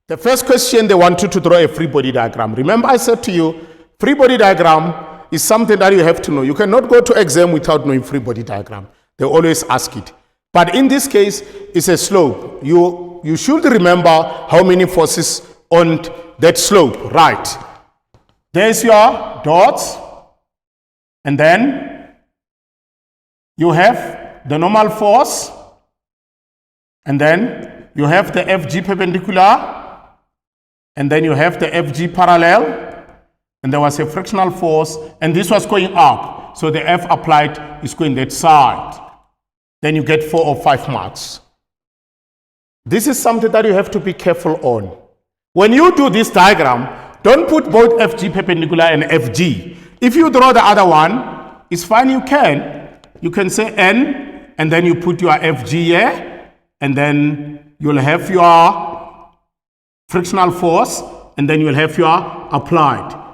The first question, they want you to draw a free body diagram. Remember I said to you, free body diagram is something that you have to know. You cannot go to exam without knowing free body diagram. They always ask it. But in this case, it's a slope. You should remember how many forces on that slope, right? There's your dots. And then you have the normal force. And then you have the FG perpendicular. And then you have the FG parallel. And there was a frictional force. And this was going up. So the F applied is going that side. Then you get 4 or 5 marks. This is something that you have to be careful on. When you do this diagram, don't put both FG perpendicular and FG. If you draw the other one, it's fine, you can. You can say N, and then you put your FG here, and then you'll have your frictional force, and then you'll have your applied.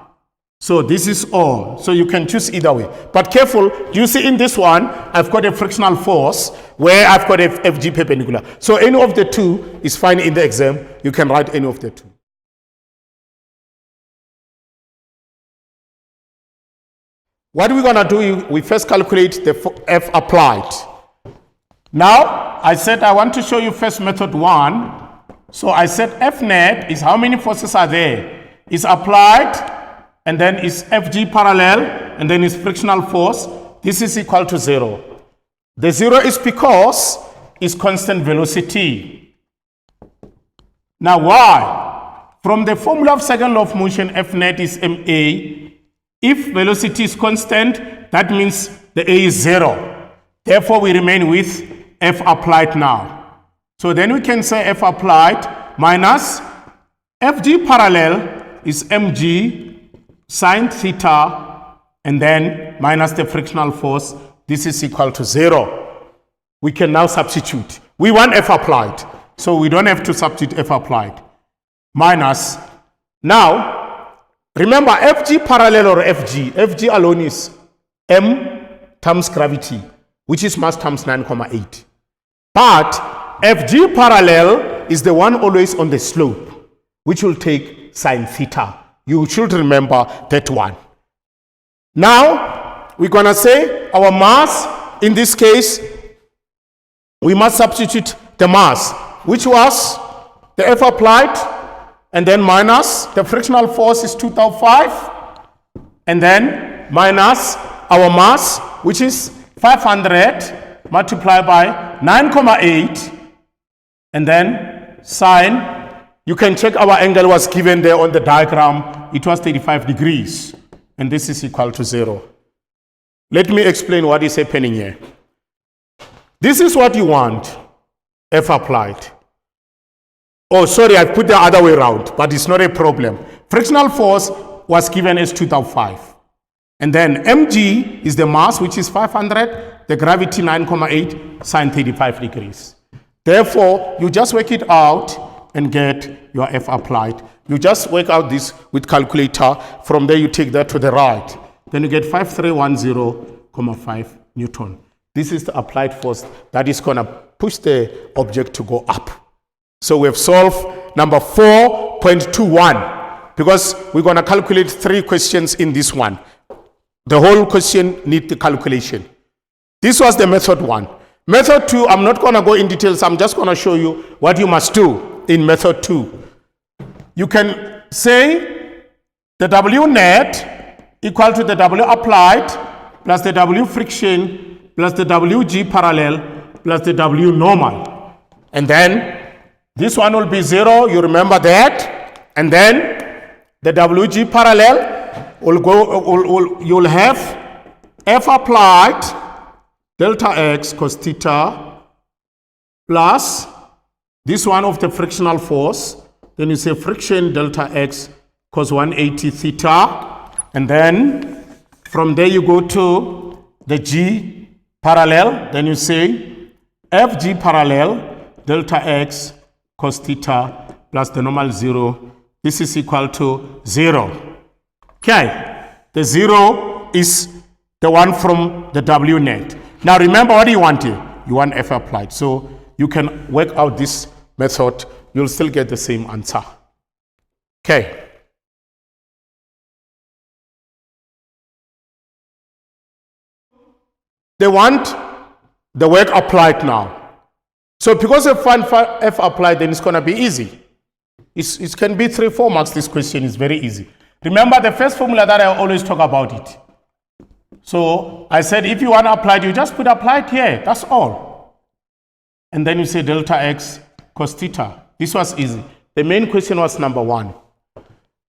So this is all. So you can choose either way. But careful, you see in this one, I've got a frictional force where I've got a FG perpendicular. So any of the two is fine in the exam. You can write any of the two. What we're going to do, we first calculate the F applied. Now, I said I want to show you first method 1. So I said F net is how many forces are there? It's applied, and then it's FG parallel, and then it's frictional force. This is equal to 0. The 0 is because it's constant velocity. Now why? From the formula of second law of motion, F net is ma. If velocity is constant, that means the a is 0. Therefore, we remain with F applied now. So then we can say F applied minus FG parallel is mg sine theta, and then minus the frictional force. This is equal to 0. We can now substitute. We want F applied, so we don't have to substitute F applied. Minus, now, remember FG parallel or FG alone is m times gravity, which is mass times 9,8. But FG parallel is the one always on the slope, which will take sine theta. You should remember that one. Now, we're going to say our mass, in this case, we must substitute the mass, which was the F applied, and then minus the frictional force is 2005, and then minus our mass, which is 500 multiplied by 9,8, and then sine. You can check our angle was given there on the diagram. It was 35 degrees, and this is equal to 0. Let me explain what is happening here. This is what you want, F applied. Oh, sorry, I put the other way around, but it's not a problem. Frictional force was given as 2005. And then mg is the mass, which is 500, the gravity 9,8, sine 35 degrees. Therefore, you just work it out and get your F applied. You just work out this with calculator. From there, you take that to the right. Then you get 5310,5 Newton. This is the applied force that is going to push the object to go up. So we have solved number 4.21 because we're going to calculate 3 questions in this one. The whole question needs the calculation. This was the method 1. Method 2, I'm not going to go in details. I'm just going to show you what you must do in method 2. You can say the W net equal to the W applied plus the W friction plus the WG parallel plus the W normal. And then this one will be 0. You remember that. And then the WG parallel will go, you'll have F applied delta x cos theta plus this one of the frictional force. Then you say friction delta x cos 180 theta. And then from there you go to the G parallel. Then you say FG parallel delta x cos theta plus the normal 0. This is equal to 0. Okay. The 0 is the one from the W net. Now remember what you want here. You want F applied. So you can work out this method. You'll still get the same answer. Okay. They want the work applied now. So because of F applied, then it's going to be easy. It can be 3-4 marks. This question is very easy. Remember the first formula that I always talk about it. So I said if you want applied, you just put applied here. That's all. And then you say delta x cos theta. This was easy. The main question was number 1.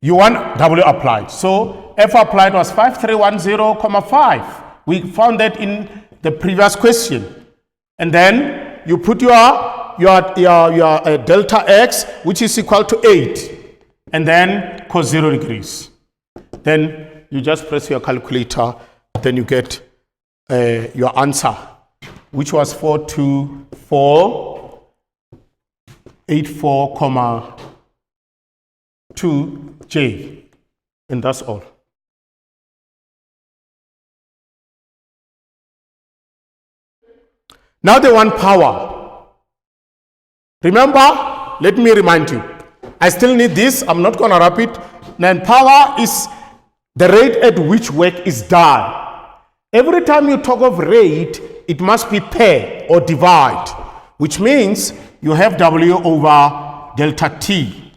You want W applied. So F applied was 5310,5. We found that in the previous question. And then you put your delta x, which is equal to 8. And then cos 0 degrees. Then you just press your calculator. Then you get your answer, which was 42484,2J. And that's all. Now they want power. Remember, let me remind you, I still need this. I'm not going to wrap it. Then power is the rate at which work is done. Every time you talk of rate, it must be pair or divide, which means you have W over delta T,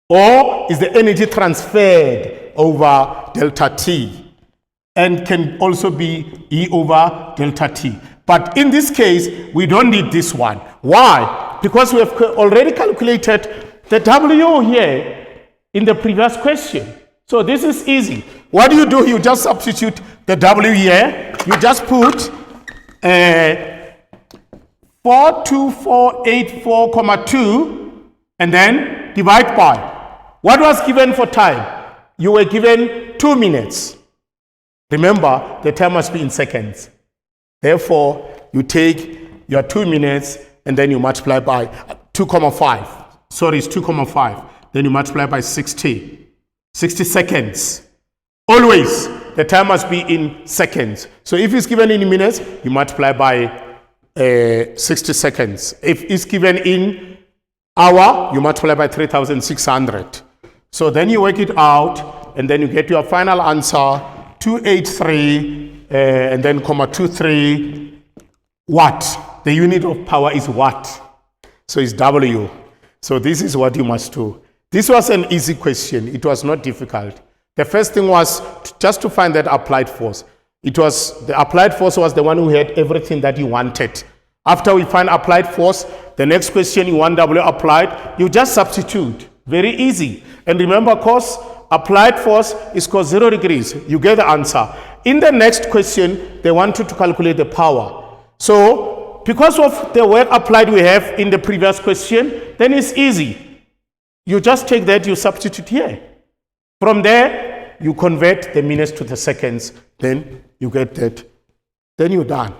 or is the energy transferred over delta T, and can also be E over delta T. But in this case, we don't need this one. Why? Because we have already calculated the W here in the previous question. So this is easy. What do? You just substitute the W here. You just put 42484,2 and then divide by. What was given for time? You were given 2 minutes. Remember, the time must be in seconds. Therefore, you take your 2 minutes and then you multiply by 2,5. Sorry, it's 2,5. Then you multiply by 60 seconds. Always, the time must be in seconds. So if it's given in minutes, you multiply by 60 seconds. If it's given in hour, you multiply by 3,600. So then you work it out, and then you get your final answer, 283, and then comma 23 watt. The unit of power is watt. So it's W. So this is what you must do. This was an easy question. It was not difficult. The first thing was just to find that applied force. The applied force was the one who had everything that you wanted. After we find applied force, the next question you want W applied, you just substitute. Very easy. And remember, cos applied force is cos 0 degrees. You get the answer. In the next question, they want you to calculate the power. So because of the work applied we have in the previous question, then it's easy. You just take that, you substitute here. From there, you convert the minutes to the seconds, then you get that. Then you're done.